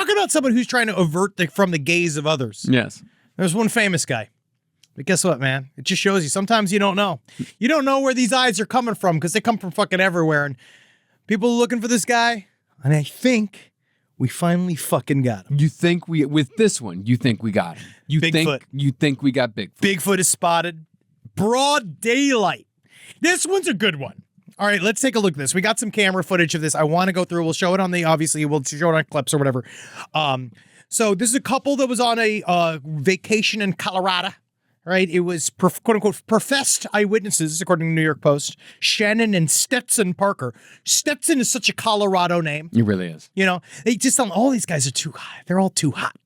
Talk about someone who's trying to avert from the gaze of others. Yes. There's one famous guy. But guess what, man? It just shows you. Sometimes you don't know. You don't know where these eyes are coming from because they come from fucking everywhere. And people are looking for this guy. And I think we finally fucking got him. You think with this one, you think we got him. You think we got Bigfoot. Bigfoot is spotted. Broad daylight. This one's a good one. All right, let's take a look at this. We got some camera footage of this. I want to go through. We'll show it on obviously, we'll show it on clips or whatever. So this is a couple that was on a vacation in Colorado. Right, it was quote unquote professed eyewitnesses, according to the New York Post. Shannon and Stetson Parker. Stetson is such a Colorado name. It really is. You know, they just tell all these guys are too hot. They're all too hot.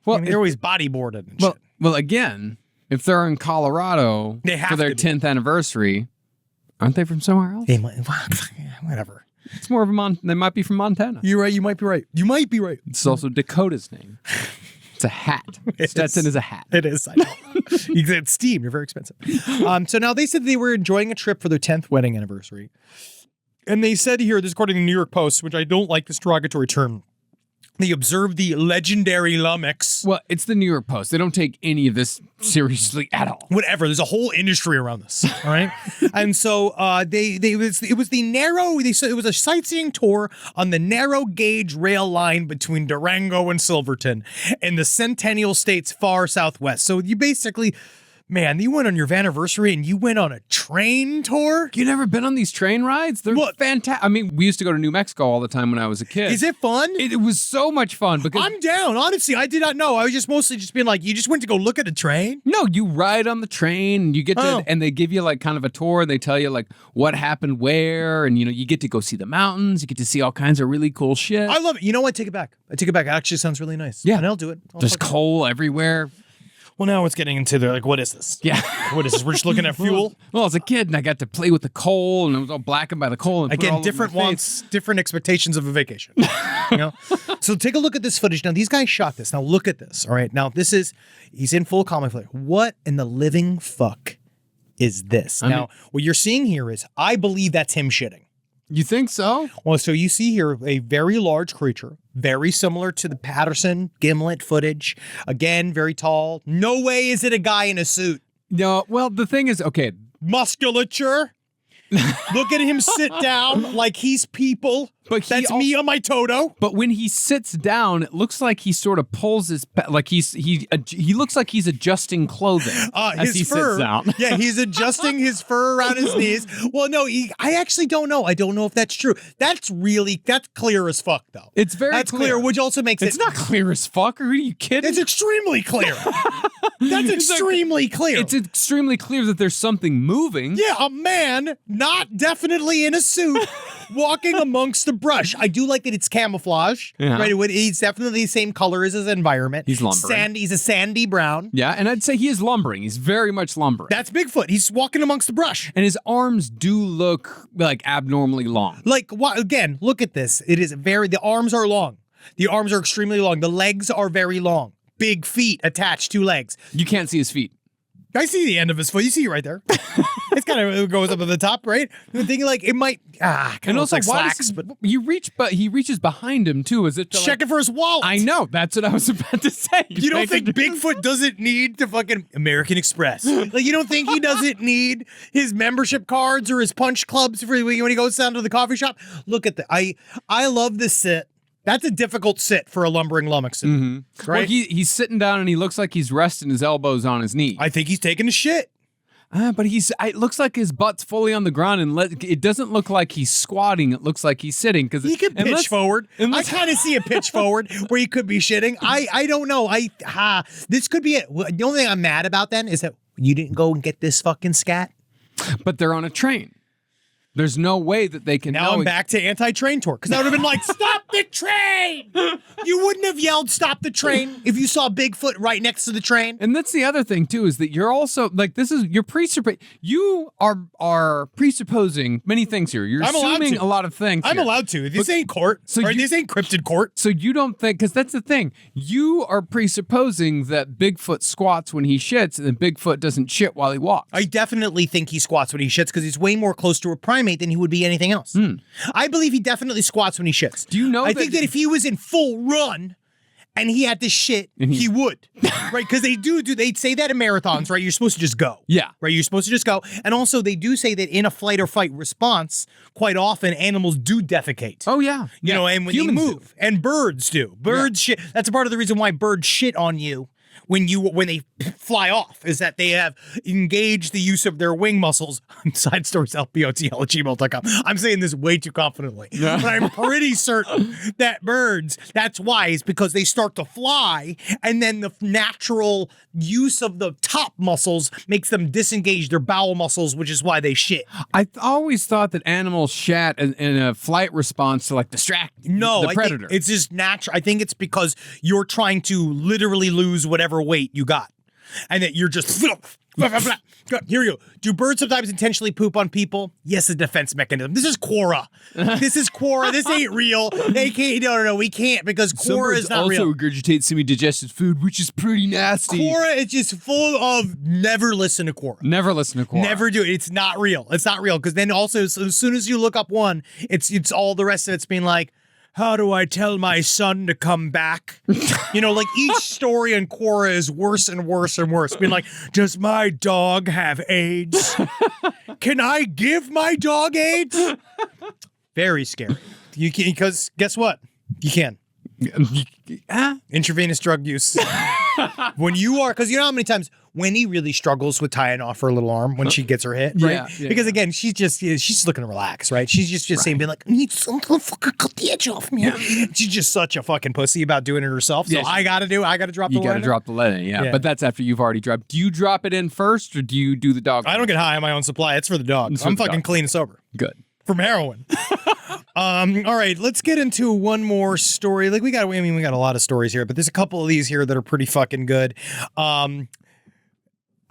Well, they're always bodyboarded and shit. Well, again, if they're in Colorado for their 10th anniversary, aren't they from somewhere else? They might, whatever. It's more of they might be from Montana. You're right. You might be right. You might be right. It's also Dakota's name. It's a hat. Stetson is a hat. It is. I know. It's steam. You're very expensive. So now they said they were enjoying a trip for their 10th wedding anniversary. And they said here, this is according to the New York Post, which I don't like this derogatory term. They observed the legendary lummox. Well, it's the New York Post. They don't take any of this seriously at all. Whatever. There's a whole industry around this. All right. And so it was the narrow. They said it was a sightseeing tour on the narrow gauge rail line between Durango and Silverton in the Centennial State's far southwest. So you basically. Man, you went on your anniversary and you went on a train tour? You never been on these train rides? They're fantastic. I mean, we used to go to New Mexico all the time when I was a kid. Is it fun? It was so much fun because I'm down. Honestly, I did not know. I was just mostly just being like, you just went to go look at a train? No, you ride on the train and you get to, and they give you like kind of a tour. They tell you like what happened where, and you get to go see the mountains. You get to see all kinds of really cool shit. I love it. You know what? Take it back. I take it back. It actually sounds really nice. Yeah. And I'll do it. There's coal everywhere. Well, now it's getting into like, what is this? Yeah. What is this? We're just looking at fuel? Well, as a kid, and I got to play with the coal, and I was all blackened by the coal. And again, different wants, different expectations of a vacation. You know? So take a look at this footage. Now, these guys shot this. Now, look at this. All right. Now, he's in full camouflage. What in the living fuck is this? Now, what you're seeing here is, I believe that's him shitting. You think so? Well, so you see here a very large creature, very similar to the Patterson Gimlet footage. Again, very tall. No way is it a guy in a suit. No, well, the thing is, okay. Musculature. Look at him sit down like he's people. But that's me on my Toto. But when he sits down, it looks like he sort of pulls his like he looks like he's adjusting clothing as he sits down. Yeah, he's adjusting his fur around his knees. Well, no, I actually don't know. I don't know if that's true. That's clear as fuck, though. It's very clear, which also makes it's not clear as fuck. Are you kidding? It's extremely clear. That's extremely clear. It's extremely clear that there's something moving. Yeah, a man, not definitely in a suit, walking amongst the brush. I do like that it's camouflage. Yeah. Right? He's definitely the same color as his environment. He's lumbering. He's a sandy brown. Yeah, and I'd say he is lumbering. He's very much lumbering. That's Bigfoot. He's walking amongst the brush. And his arms do look like abnormally long. Like, again, look at this. The arms are long. The arms are extremely long. The legs are very long. Big feet attached to legs. You can't see his feet. I see the end of his foot. You see it right there. It's kind of, it goes up at the top, right? I'm thinking like it might, kind of looks like slacks, but he reaches behind him too. Is it checking for his wallet? I know. That's what I was about to say. You don't think Bigfoot doesn't need to fucking American Express? Like, you don't think he doesn't need his membership cards or his punch clubs for when he goes down to the coffee shop? Look at I love this sit. That's a difficult sit for a lumbering lummox. Mm-hmm. Right? Well, he's sitting down and he looks like he's resting his elbows on his knee. I think he's taking a shit. But it looks like his butt's fully on the ground, and it doesn't look like he's squatting. It looks like he's sitting. He could pitch forward. I kind of see a pitch forward where he could be shitting. I don't know. This could be it. The only thing I'm mad about then is that you didn't go and get this fucking scat. But they're on a train. There's no way that they can. Now I'm back to anti-train tour, because I would have been like, stop the train! You wouldn't have yelled, stop the train, if you saw Bigfoot right next to the train. And that's the other thing, too, is that you're also, like, you are presupposing many things here. You're assuming a lot of things I'm here. allowed to. This ain't court. This ain't cryptid court. So you don't think, because that's the thing, you are presupposing that Bigfoot squats when he shits, and then Bigfoot doesn't shit while he walks. I definitely think he squats when he shits, because he's way more close to a primate primate than he would be anything else. I believe he definitely squats when he shits. Do you know I think that if he was in full run and he had this shit, he would. Right? Because they say that in marathons, right? You're supposed to just go. Yeah. Right? You're supposed to just go. And also, they do say that in a flight or fight response, quite often animals do defecate. Oh, yeah. You know, and when they move. Do. And birds do. Birds shit. That's a part of the reason why birds shit on you when they fly off, is that they have engaged the use of their wing muscles. Side stories, lpotl@gmail.com. I'm saying this way too confidently. But I'm pretty certain that birds, that's why, is because they start to fly, and then the natural use of the top muscles makes them disengage their bowel muscles, which is why they shit. I always thought that animals shat in a flight response to, like, distract the predator. It's just natural. I think it's because you're trying to literally lose whatever weight you got. And that you're just... Here you go. Do birds sometimes intentionally poop on people? Yes, a defense mechanism. This is Quora. This is Quora. This ain't real. They can't. No, we can't, because Quora is not real. Also regurgitate semi-digested food, which is pretty nasty. Quora is just full of never listen to Quora. Never listen to Quora. Never do it. It's not real. It's not real. Because then also, as soon as you look up one, it's all the rest of it's being like, how do I tell my son to come back? You know, like each story in Quora is worse and worse and worse. Being like, does my dog have AIDS? Can I give my dog AIDS? Very scary. You can, because guess what? You can. Intravenous drug use. When you are, because you know how many times Winnie really struggles with tying off her little arm when she gets her hit, right? Yeah, because again, she's just looking to relax, right? She's just saying, being like, I need something to fucking cut the edge off me. She's just such a fucking pussy about doing it herself. So I gotta drop the lead. You gotta drop the lead in, yeah. But that's after you've already dropped. Do you drop it in first, or do you do the dog? I don't get high on my own supply. It's for the dog. I'm fucking clean and sober. Good. From heroin. All right, let's get into one more story. Like we got a lot of stories here, but there's a couple of these here that are pretty fucking good.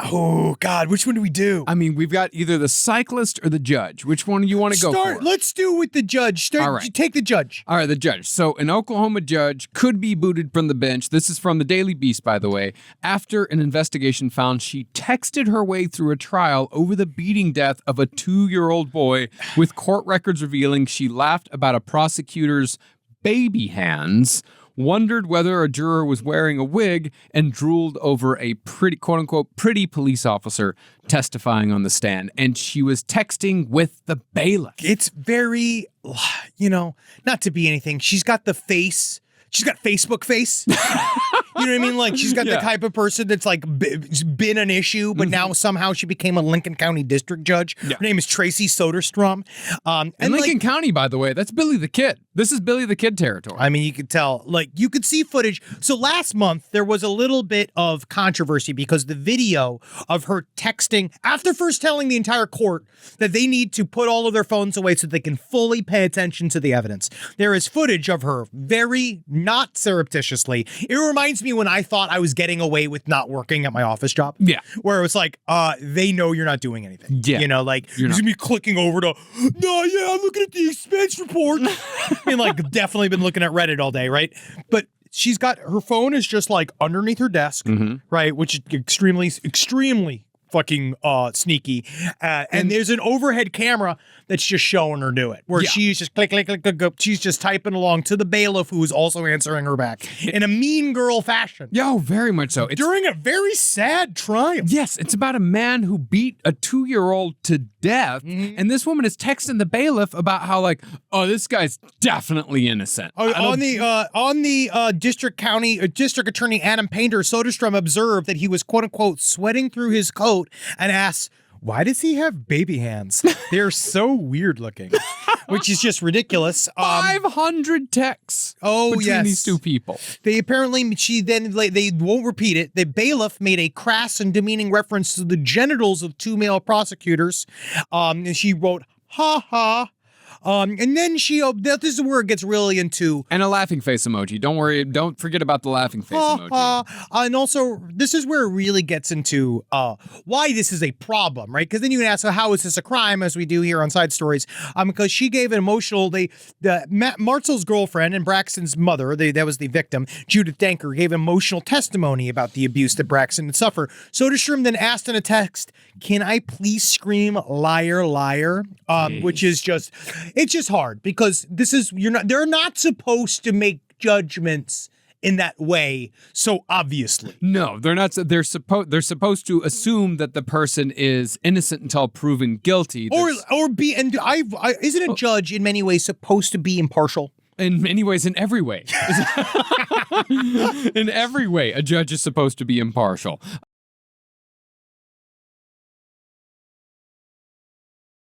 Oh God, which one do we do? I mean, we've got either the cyclist or the judge. Which one do you want to go for? Let's do with the judge. All right. Take the judge. All right, the judge. So an Oklahoma judge could be booted from the bench. This is from the Daily Beast, by the way, after an investigation found she texted her way through a trial over the beating death of a 2-year-old boy, with court records revealing she laughed about a prosecutor's baby hands, wondered whether a juror was wearing a wig, and drooled over a pretty, quote-unquote, pretty police officer testifying on the stand. And she was texting with the bailiff. It's very, not to be anything. She's got the face. She's got Facebook face. You know what I mean? Like, she's got the type of person that's like been an issue, but now somehow she became a Lincoln County district judge. Her name is Tracy Soderstrom. And Lincoln County, by the way, that's Billy the Kid. This is Billy the Kid territory. I mean, you could tell, like, you could see footage. So last month, there was a little bit of controversy because the video of her texting, after first telling the entire court that they need to put all of their phones away so they can fully pay attention to the evidence, there is footage of her very not surreptitiously. It reminds me when I thought I was getting away with not working at my office job. Yeah. Where it was like, they know you're not doing anything. Yeah. You know, like, you're gonna be clicking over to, I'm looking at the expense report. I mean, like, definitely been looking at Reddit all day, right? But she's got, her phone is just like underneath her desk, right? Which is extremely fucking sneaky. And there's an overhead camera that's just showing her do it, where she's just click, click, click, click, click. She's just typing along to the bailiff, who is also answering her back in a mean girl fashion. Yo, very much so. During a very sad trial. Yes, it's about a man who beat a 2-year-old to death, and this woman is texting the bailiff about how, like, oh, this guy's definitely innocent. On the district attorney Adam Painter, Soderstrom observed that he was, quote unquote, sweating through his coat and asked, why does he have baby hands? They're so weird looking, which is just ridiculous. 500 texts between these two people. They apparently, they won't repeat it. The bailiff made a crass and demeaning reference to the genitals of 2 male prosecutors. And she wrote, ha ha. And then this is where it gets really into. And a laughing face emoji. Don't worry. Don't forget about the laughing face emoji. And also, this is where it really gets into why this is a problem, right? Because then you can ask, so how is this a crime, as we do here on Side Stories? Because she gave an emotional, Marcel's girlfriend and Braxton's mother, that was the victim, Judith Danker, gave emotional testimony about the abuse that Braxton had suffered. Soda Shroom then asked in a text, "Can I please scream liar, liar?" Which is just, it's just hard because they're not supposed to make judgments in that way so obviously. No, they're not. They're supposed to assume that the person is innocent until proven guilty. Isn't a judge in many ways supposed to be impartial? In many ways, in every way. In every way, a judge is supposed to be impartial.